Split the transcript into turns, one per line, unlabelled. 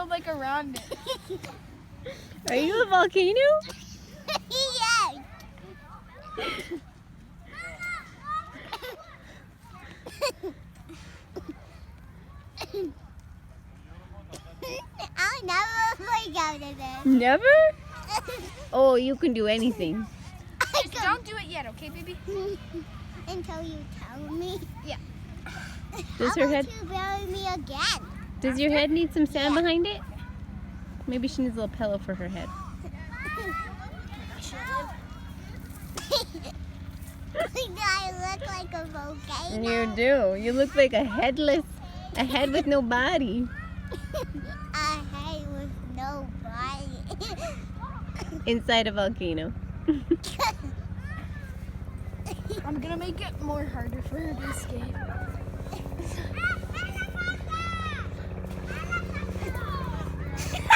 build like around it.
Are you a volcano?
Yes. I'll never break out of this.
Never? Oh, you can do anything.
Just don't do it yet, okay, baby?
Until you tell me.
Yeah.
Does
How
her
about
head?
you bury me again?
Does your head need some sand behind it? Maybe she needs a little pillow for her head.
Do I look like a volcano?
You do. You look like a head with no body.
A head with no body.
Inside a volcano.
I'm gonna make it more harder for her to escape.